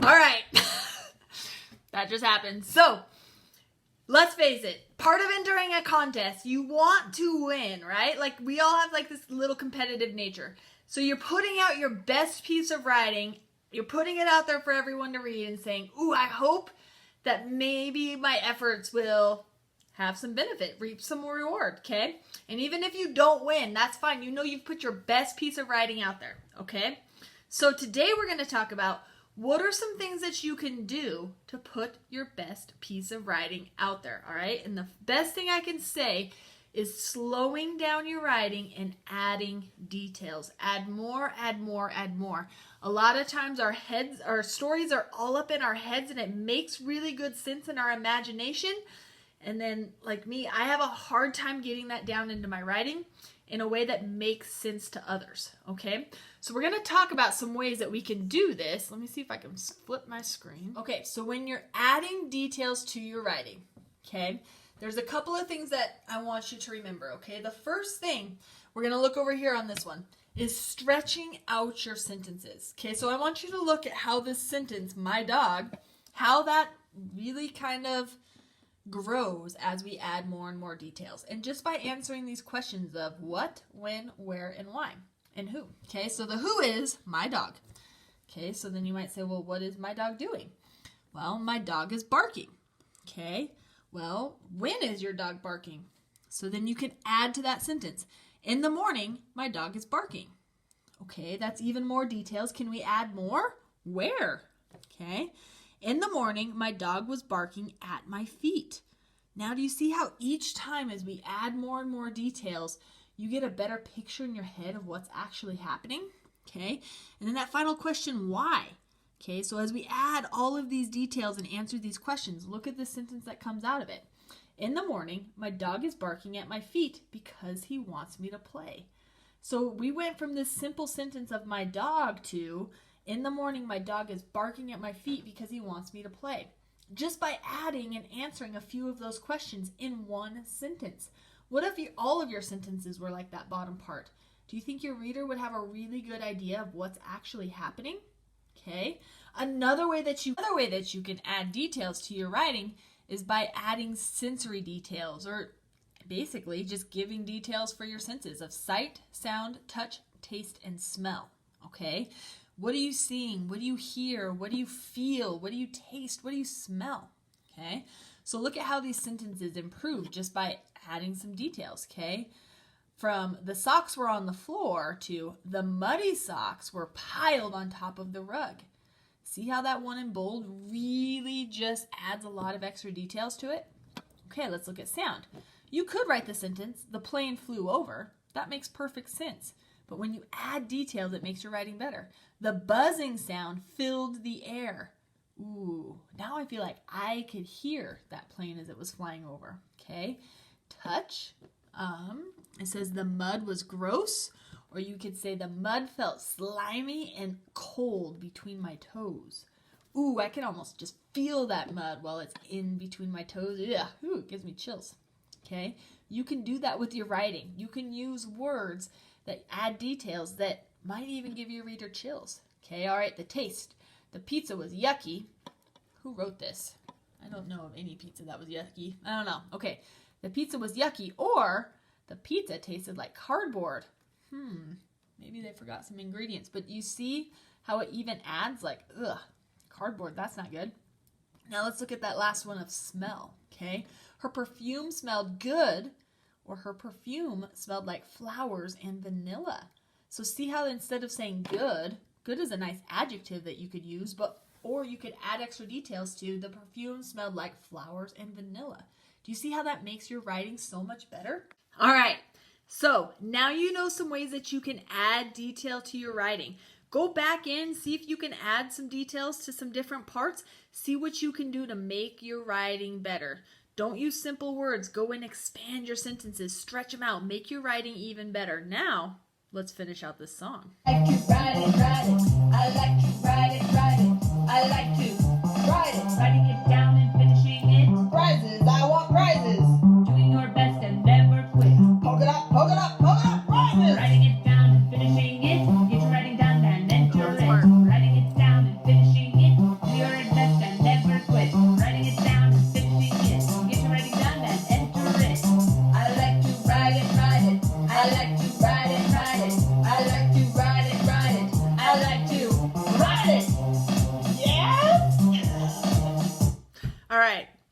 All right. That just happened. So, let's face it. Part of entering a contest, you want to win, right? Like, we all have like this little competitive nature. So you're putting out your best piece of writing. You're putting it out there for everyone to read and saying, ooh, I hope that maybe my efforts will have some benefit, reap some reward, okay? And even if you don't win, that's fine. You know you've put your best piece of writing out there, okay? So today we're going to talk about what are some things that you can do to put your best piece of writing out there, all right? And the best thing I can say is slowing down your writing and adding details. Add more, add more, add more. A lot of times our stories are all up in our heads and it makes really good sense in our imagination. And then, like me, I have a hard time getting that down into my writing in a way that makes sense to others, okay? So we're going to talk about some ways that we can do this. Let me see if I can flip my screen. Okay, so when you're adding details to your writing, okay, there's a couple of things that I want you to remember, okay? The first thing, we're going to look over here on this one, is stretching out your sentences, okay? So I want you to look at how this sentence, my dog, how that really kind of grows as we add more and more details. And just by answering these questions of what, when, where, and why, and who. Okay, so the who is my dog. Okay, so then you might say, well, what is my dog doing? Well, my dog is barking. Okay, well, when is your dog barking? So then you can add to that sentence. In the morning, my dog is barking. Okay, that's even more details. Can we add more? Where? Okay. In the morning, my dog was barking at my feet. Now, do you see how each time as we add more and more details, you get a better picture in your head of what's actually happening? Okay. And then that final question, why? Okay. So as we add all of these details and answer these questions, look at the sentence that comes out of it. In the morning, my dog is barking at my feet because he wants me to play. So we went from this simple sentence of my dog to, in the morning, my dog is barking at my feet because he wants me to play. Just by adding and answering a few of those questions in one sentence. What if all of your sentences were like that bottom part? Do you think your reader would have a really good idea of what's actually happening? Okay. Another way that you can add details to your writing is by adding sensory details, or basically just giving details for your senses of sight, sound, touch, taste, and smell. Okay. What are you seeing? What do you hear? What do you feel? What do you taste? What do you smell? Okay, so look at how these sentences improve just by adding some details, okay? From the socks were on the floor to the muddy socks were piled on top of the rug. See how that one in bold really just adds a lot of extra details to it? Okay, let's look at sound. You could write the sentence, the plane flew over. That makes perfect sense. But when you add details, it makes your writing better. The buzzing sound filled the air. Ooh, now I feel like I could hear that plane as it was flying over. Okay, touch. It says the mud was gross, or you could say the mud felt slimy and cold between my toes. Ooh, I can almost just feel that mud while it's in between my toes. Yeah, ooh, it gives me chills. Okay, you can do that with your writing. You can use words that add details that might even give your reader chills. Okay, all right, the taste. The pizza was yucky. Who wrote this? I don't know of any pizza that was yucky. I don't know. Okay, the pizza was yucky, or the pizza tasted like cardboard. Maybe they forgot some ingredients. But you see how it even adds like, ugh, cardboard, that's not good. Now let's look at that last one of smell, okay? Her perfume smelled good, or her perfume smelled like flowers and vanilla. So see how instead of saying good, good is a nice adjective that you could use, or you could add extra details to the perfume smelled like flowers and vanilla. Do you see how that makes your writing so much better? All right, so now you know some ways that you can add detail to your writing. Go back in, see if you can add some details to some different parts. See what you can do to make your writing better. Don't use simple words. Go and expand your sentences. Stretch them out. Make your writing even better. Now, let's finish out this song. I like to write it. I like to write it. I like to write it. Writing it down and finishing it. Prizes. I want prizes. Doing your best and never quit. Poke it up, poke it up, poke it up. Prizes. Writing it down and finishing it. Get your writing done and enter it. Writing it down and finishing it.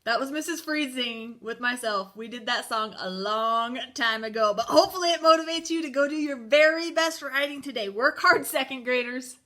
That was Mrs. Freed singing with myself. We did that song a long time ago, but hopefully it motivates you to go do your very best writing today. Work hard, second graders.